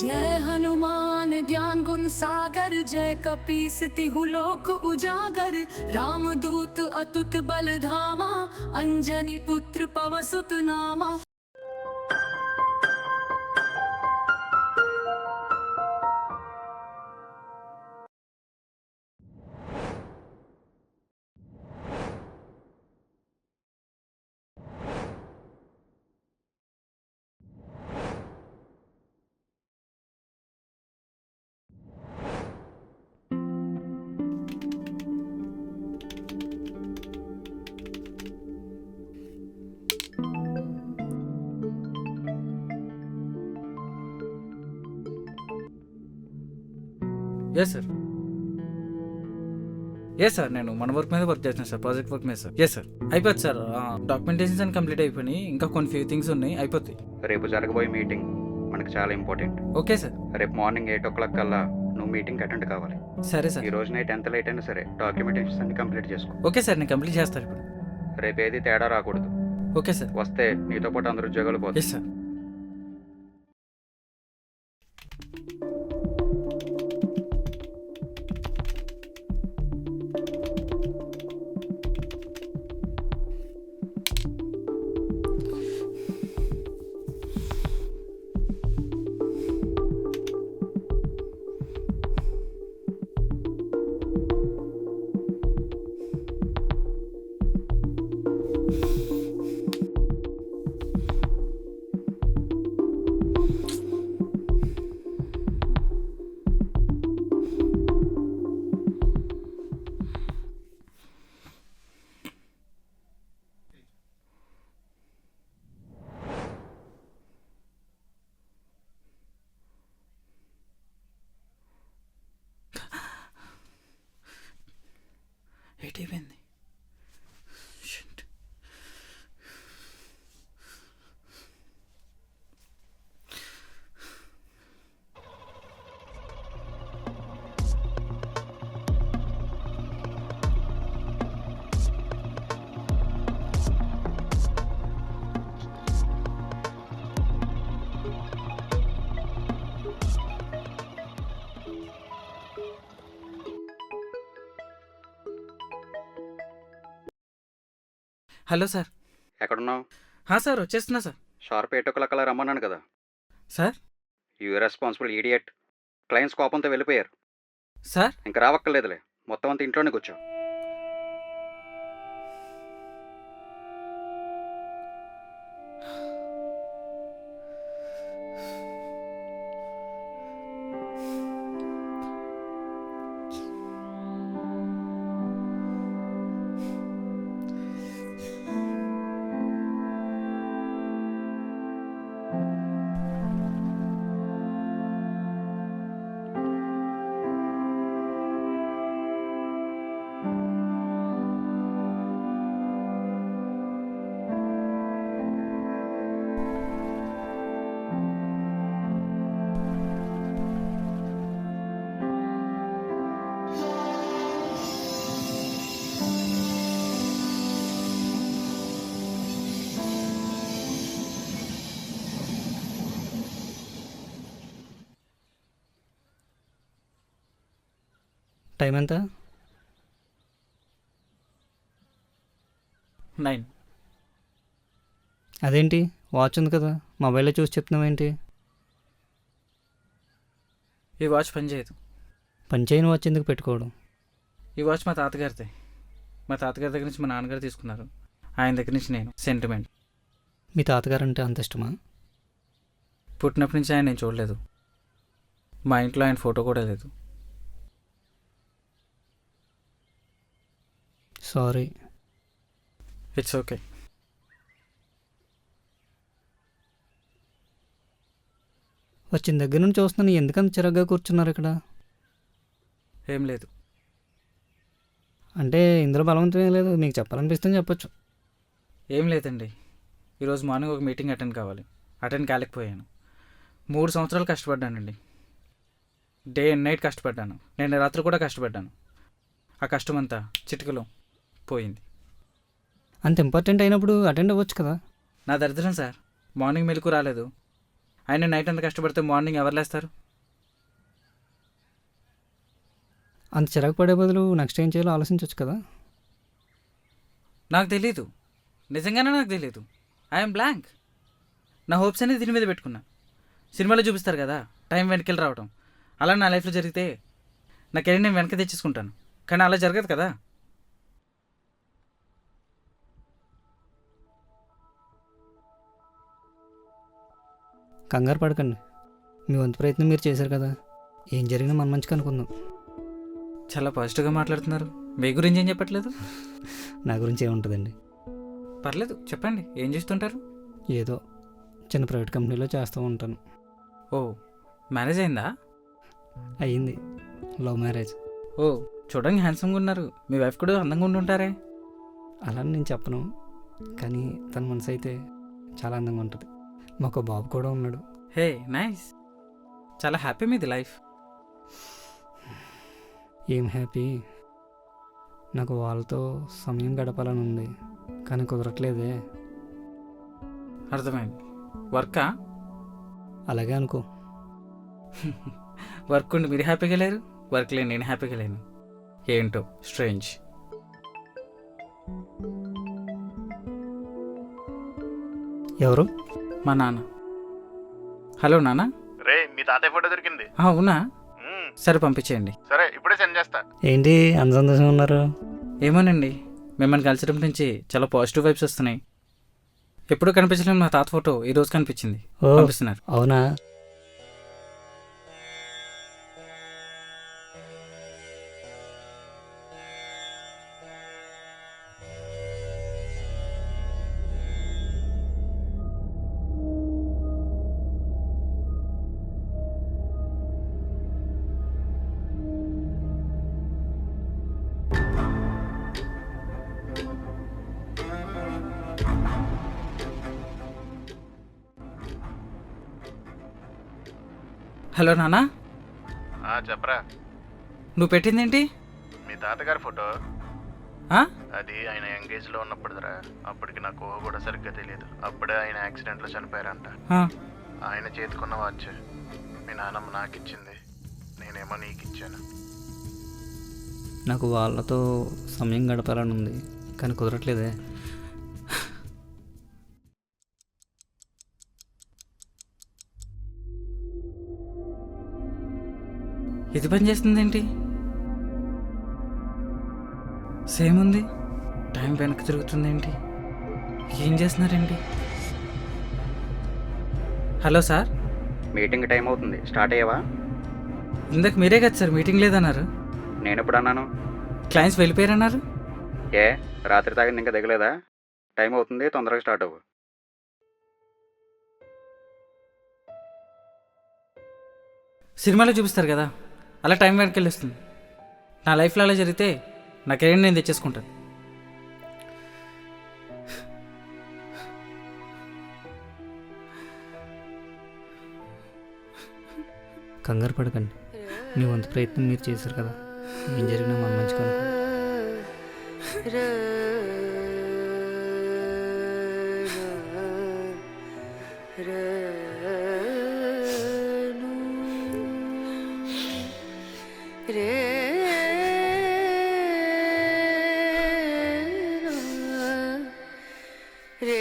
जय हनुमान ज्ञान गुण सागर, जय कपीस तिहु लोक उजागर। रामदूत अतुत बल धामा, अंजनी पुत्र पवन सुत नामा। ఎస్ సార్ నేను మన వర్క్ మీద వర్క్ చేస్తాను సార్, ప్రాజెక్ట్ వర్క్ మీద సార్. ఎస్ సార్ అయిపోద్ది సార్. డాక్యుమెంటేషన్స్ అని కంప్లీట్ అయిపోయినాయి, ఇంకా కొన్ని ఫ్యూ థింగ్స్ ఉన్నాయి, అయిపోతాయి. రేపు జరగబోయే మీటింగ్ మనకు చాలా ఇంపార్టెంట్. Okay sir. రేపు మార్నింగ్ 8 కల్లా నువ్వు మీటింగ్ అటెండ్ కావాలి. సరే సార్. ఈ రోజు నైట్ ఎంత లేట్ అయినా సరే డాక్యుమెంటేషన్స్ అన్ని కంప్లీట్ చేసుకో. ఓకే సార్, నేను కంప్లీట్ చేస్తాను ఇప్పుడు. రేపు ఏది తేడా రాకూడదు. Okay sir. వస్తే నీతో పాటు అందరు ఉద్యోగాలు పోతాయి. Yes sir. అయిపోయింది. Hello sir. ఎక్కడున్నావు? సార్ వచ్చేస్తున్నా సార్. షార్ప్ 8 కల్లా రమ్మన్నాను కదా sir. You responsible idiot. Clients కోపంతో వెళ్ళిపోయారు. సార్ ఇంకా రావక్కర్లేదులే, మొత్తం అంతా ఇంట్లోనే కూర్చో. టైం ఎంత? 9. అదేంటి వాచ్ ఉంది కదా, మొబైల్లో చూసి చెప్తున్నావు ఏంటి? ఈ వాచ్ పని చేయదు. పని చేయని వాచ్ ఎందుకు పెట్టుకోవడం? ఈ వాచ్ మా తాతగారిదే. మా తాతగారి దగ్గర నుంచి మా నాన్నగారు తీసుకున్నారు, ఆయన దగ్గర నుంచి నేను. సెంటిమెంట్. మీ తాతగారు అంటే అంత ఇష్టమా? పుట్టినప్పటి నుంచి ఆయన నేను చూడలేదు. మా ఇంట్లో ఆయన ఫోటో కూడా లేదు. సారీ. It's okay. వచ్చిన దగ్గర నుంచి చూస్తున్నాను, ఎందుకంత చిరగ్గా కూర్చున్నారు ఇక్కడ? ఏం లేదు. అంటే ఇందులో బలవంతం ఏం లేదు, మీకు చెప్పాలనిపిస్తుంది చెప్పొచ్చు. ఏం లేదండి, ఈరోజు మార్నింగ్ ఒక మీటింగ్ అటెండ్ కావాలి, అటెండ్ కాలేకపోయాను. 3 సంవత్సరాలు కష్టపడ్డానండి. డే అండ్ నైట్ కష్టపడ్డాను. నేను రాత్రి కూడా కష్టపడ్డాను. ఆ కష్టం అంతా చిటికలో పోయింది. అంత ఇంపార్టెంట్ అయినప్పుడు అటెండ్ అవ్వచ్చు కదా. నా దరిద్రం సార్, మార్నింగ్ మెలకు రాలేదు. ఆయన నైట్ అంతా కష్టపడితే మార్నింగ్ ఎవరు లేస్తారు? అంత చిరాకు పడే బదులు నెక్స్ట్ ఏం చేయాలో ఆలోచించవచ్చు కదా. నాకు తెలీదు, నిజంగానే నాకు తెలీదు. I'm blank. నా హోప్స్ అనేది దీని మీద పెట్టుకున్నా. సినిమాలో చూపిస్తారు కదా టైం వెనకెళ్ళి రావడం, అలా నా లైఫ్లో జరిగితే నా కెరీర్ నేను వెనక తెచ్చేసుకుంటాను. కానీ అలా జరగదు కదా. కంగారు పడకండి, మీ వంతు ప్రయత్నం మీరు చేశారు కదా. ఏం జరిగినా మన మంచిగా అనుకుందాం. చాలా పాజిటివ్గా మాట్లాడుతున్నారు. మీ గురించి ఏం చెప్పట్లేదు? నా గురించి ఏముంటుందండి, పర్లేదు చెప్పండి, ఏం చేస్తుంటారు? ఏదో చిన్న ప్రైవేట్ కంపెనీలో చేస్తూ ఉంటాను. ఓ, మ్యారేజ్ అయిందా? అయ్యింది, లవ్ మ్యారేజ్. ఓ, చూడడానికి హ్యాండ్సమ్గా ఉన్నారు. మీ వైఫ్ కూడా అందంగా ఉంటుంటారే. అలా అని నేను చెప్పను, కానీ తన మనసు అయితే చాలా అందంగా ఉంటుంది. మాకు బాబు కూడా ఉన్నాడు. హే నైస్, చాలా హ్యాపీ మీది లైఫ్. ఏం హ్యాపీ, నాకు వాళ్ళతో సమయం గడపాలని ఉంది, కానీ కుదరట్లేదే. అర్థమైంది. వర్కా? అలాగే అనుకో. వర్క్ ఉండి మీరు హ్యాపీగా లేరు, వర్క్ లేని నేను హ్యాపీగా లేను. ఏంటో స్ట్రేంజ్. ఎవరు? మా నాన్న. హలో నాన్న. రే మీ తాతయ్య ఫోటో దొరికింది. అవునా? సరే పంపించేయండి. సరే ఇప్పుడే సెండ్ చేస్తా. ఏంటి అంత సంతోషంగా ఉన్నారు? ఏమోనండి, మిమ్మల్ని కలిసినప్పటి నుంచి చాలా పాజిటివ్ వైబ్స్ వస్తున్నాయి. ఎప్పుడు కనిపించలేము మా తాత ఫోటో ఈరోజు కనిపించింది. ఓ పంపిస్తున్నారు. అవునా? హలో నాన్న. చెప్పరా. నువ్వు పెట్టిందేంటి? మీ తాతగారి ఫోటో. ఆ? అది ఆయన ఎంగేజ్లో ఉన్నప్పుడుదిరా. అప్పటికి నాకు ఊహ కూడా సరిగ్గా తెలియదు. అప్పుడే ఆయన యాక్సిడెంట్లో చనిపోయారంట. ఆ, ఆయన చేతికున్న వాచ్ మీ నాన్నమ్మ నాకు ఇచ్చింది, నేనేమో నీకు ఇచ్చాను. నాకు వాళ్ళతో సమయం గడపాలని ఉంది, కానీ కుదరట్లేదే. ఇది పని చేస్తుందేంటి? సేమ్ ఉంది. టైం వెనక్కి తిరుగుతుందేంటి? ఏం చేస్తున్నారేంటి? Hello sir. మీటింగ్ టైం అవుతుంది, స్టార్ట్ అయ్యావా? ఇందాక మీరే కదా సార్ మీటింగ్ లేదన్నారు. నేను ఎప్పుడు అన్నాను? క్లయింట్స్ వెళ్ళిపోయారన్నారు. ఏ రాత్రి తాగింది ఇంకా దిగలేదా? టైం అవుతుంది, తొందరగా స్టార్ట్ అవ్వు. సినిమాలో చూపిస్తారు కదా అలా టైం వెనక్కి వెళ్ళొస్తుంది. నా లైఫ్లో అలా జరిగితే నా కెరీర్ నేను తెచ్చేసుకుంటాను. కంగారు పడకండి, మీ వంతు ప్రయత్నం మీరు చేశారు కదా. ఏం జరిగినా మన మంచిగా అనుకో. రే